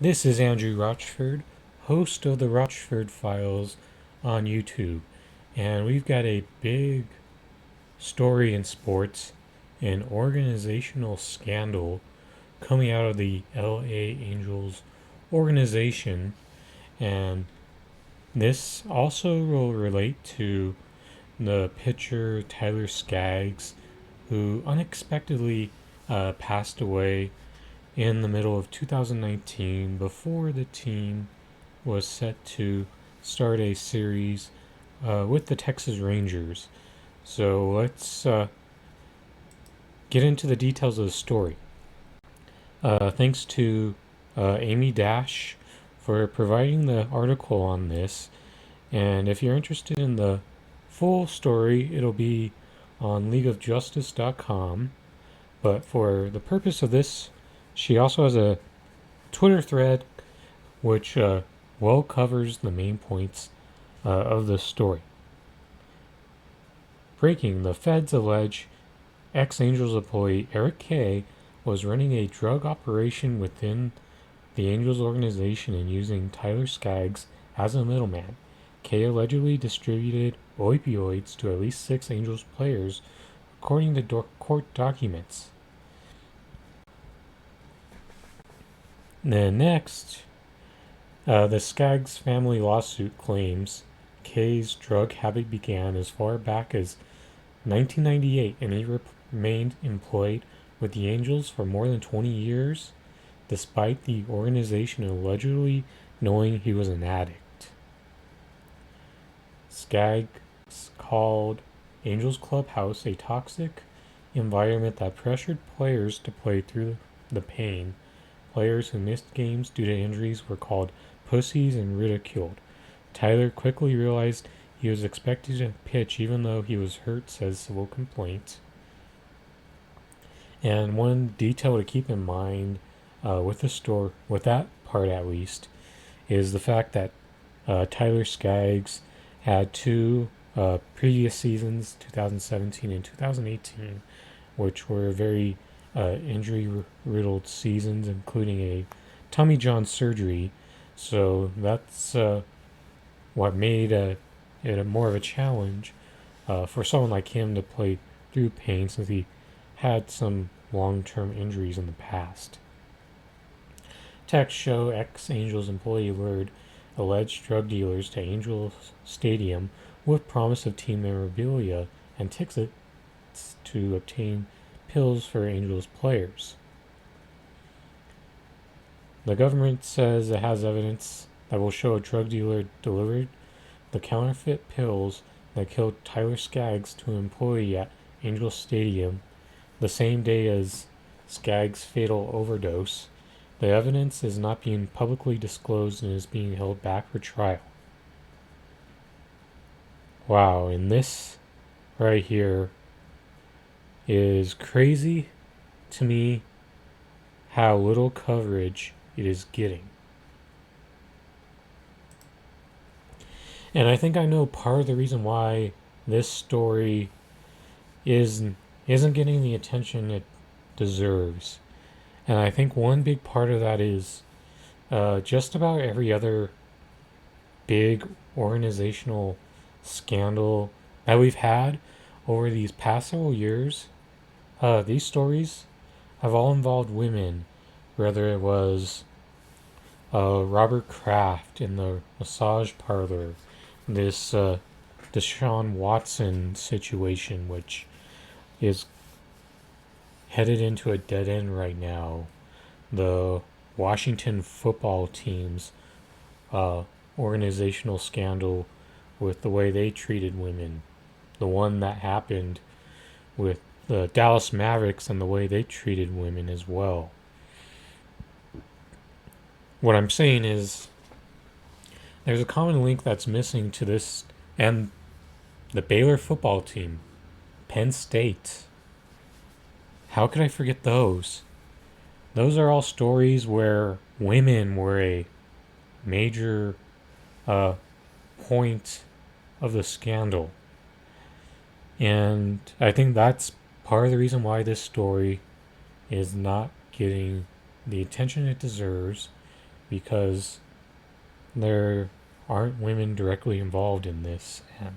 This is Andrew Rochford, host of the Rochford Files on YouTube, and we've got a big story in sports, an organizational scandal coming out of the LA Angels organization, and this also will relate to the pitcher Tyler Skaggs, who unexpectedly passed away in the middle of 2019 before the team was set to start a series with the Texas Rangers. So let's get into the details of the story. Thanks to Amy Dash for providing the article on this. And if you're interested in the full story, it'll be on leagueofjustice.com. But for the purpose of this, she also has a Twitter thread which well covers the main points of the story. Breaking: the feds allege ex-Angels employee Eric Kay was running a drug operation within the Angels organization and using Tyler Skaggs as a middleman. Kay allegedly distributed opioids to at least 6 Angels players, according to court documents. Then next, the Skaggs family lawsuit claims Kay's drug habit began as far back as 1998, and he remained employed with the Angels for more than 20 years, despite the organization allegedly knowing he was an addict. Skaggs called Angels clubhouse a toxic environment that pressured players to play through the pain. Players who missed games due to injuries were called pussies and ridiculed. Tyler quickly realized he was expected to pitch even though he was hurt, says civil complaint. And one detail to keep in mind with the store, with that part at least, is the fact that Tyler Skaggs had two previous seasons, 2017 and 2018, which were very injury-riddled seasons, including a Tommy John surgery. So that's what made it more of a challenge for someone like him to play through pain, since he had some long-term injuries in the past. Texts show ex-Angels employee lured alleged drug dealers to Angels Stadium with promise of team memorabilia and tickets to obtain pills for Angels players. The government says it has evidence that will show a drug dealer delivered the counterfeit pills that killed Tyler Skaggs to an employee at Angels Stadium the same day as Skaggs' fatal overdose. The evidence is not being publicly disclosed and is being held back for trial. Wow, and this right here is crazy to me how little coverage it is getting. And I think I know part of the reason why this story isn't getting the attention it deserves. And I think one big part of that is just about every other big organizational scandal that we've had over these past several years. These stories have all involved women, whether it was Robert Kraft in the massage parlor, this Deshaun Watson situation, which is headed into a dead end right now. The Washington football team's organizational scandal with the way they treated women. The one that happened with the Dallas Mavericks and the way they treated women as well. What I'm saying is there's a common link that's missing to this and the Baylor football team, Penn State. How could I forget those? Those are all stories where women were a major uh, point of the scandal. And I think that's part of the reason why this story is not getting the attention it deserves. because there aren't women directly involved in this. And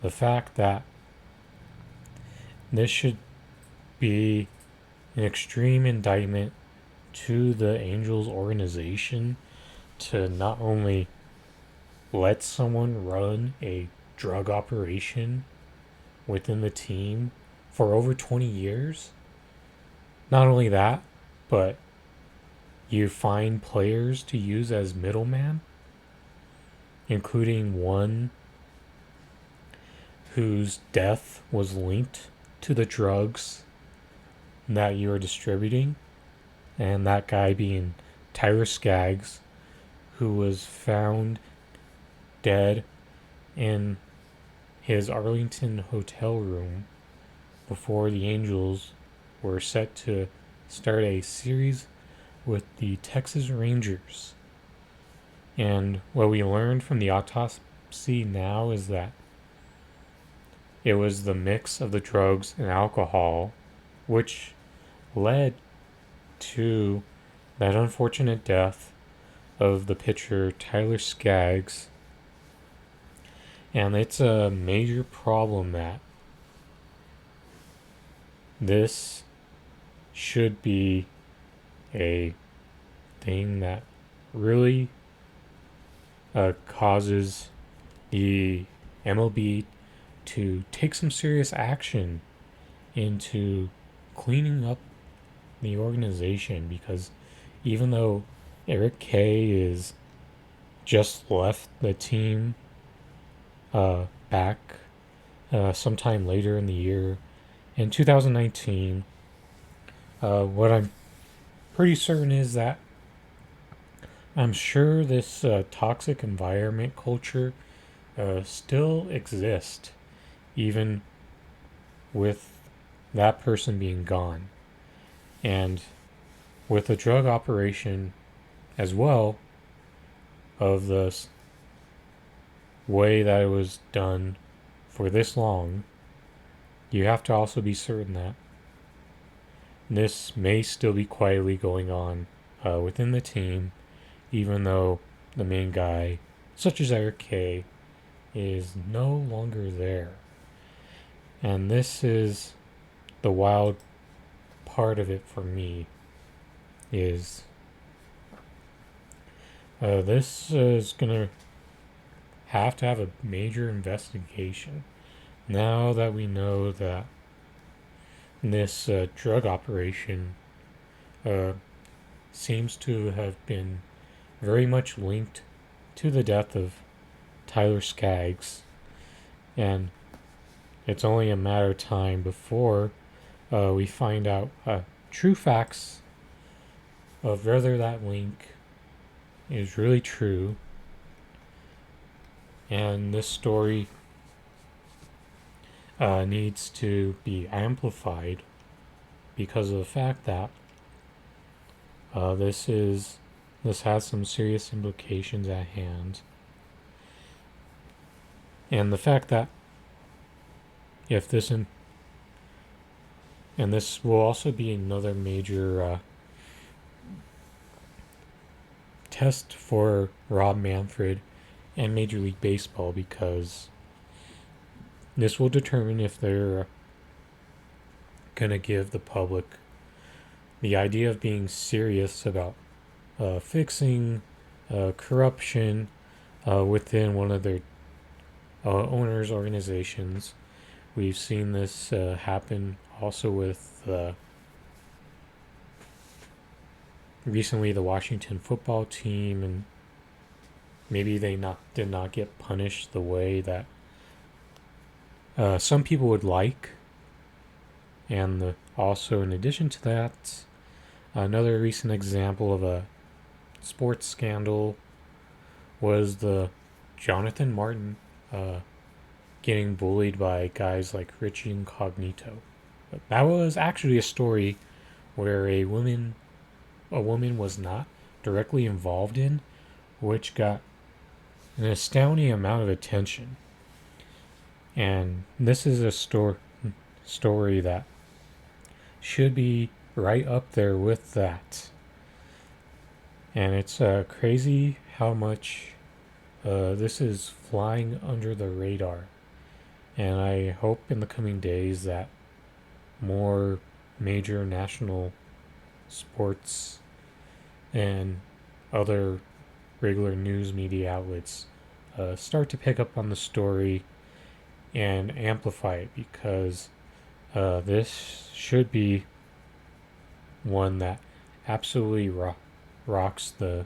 the fact that this should be an extreme indictment to the Angels organization to not only let someone run a drug operation within the team for over 20 years. Not only that, but you find players to use as middleman, including one whose death was linked to the drugs that you are distributing, and that guy being Tyler Skaggs, who was found dead in his Arlington hotel room before the Angels were set to start a series with the Texas Rangers. And what we learned from the autopsy now is that it was the mix of the drugs and alcohol which led to that unfortunate death of the pitcher Tyler Skaggs. And it's a major problem that this should be a thing that really causes the MLB to take some serious action into cleaning up the organization, because even though Eric Kay is just left the team back sometime later in the year in 2019, what I'm pretty certain is that I'm sure this toxic environment culture still exists even with that person being gone. And with a drug operation as well, of the way that it was done for this long, you have to also be certain that this may still be quietly going on within the team, even though the main guy, such as Eric Kay, is no longer there. And this is the wild part of it for me, is this is going to have a major investigation now that we know that this drug operation seems to have been very much linked to the death of Tyler Skaggs. And it's only a matter of time before we find out true facts of whether that link is really true. And this story needs to be amplified because of the fact that this has some serious implications at hand. And the fact that if this and this will also be another major test for Rob Manfred and Major League Baseball, because this will determine if they're going to give the public the idea of being serious about fixing corruption within one of their owners' organizations. We've seen this happen also with recently the Washington football team, and maybe they did not get punished the way that some people would like. And also, in addition to that, another recent example of a sports scandal was the Jonathan Martin getting bullied by guys like Richie Incognito. That was actually a story where a woman was not directly involved in, which got an astounding amount of attention. And this is a story that should be right up there with that. And it's crazy how much this is flying under the radar. And I hope in the coming days that more major national sports and other regular news media outlets start to pick up on the story and amplify it, because this should be one that absolutely rocks the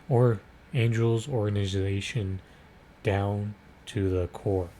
or Angels organization down to the core.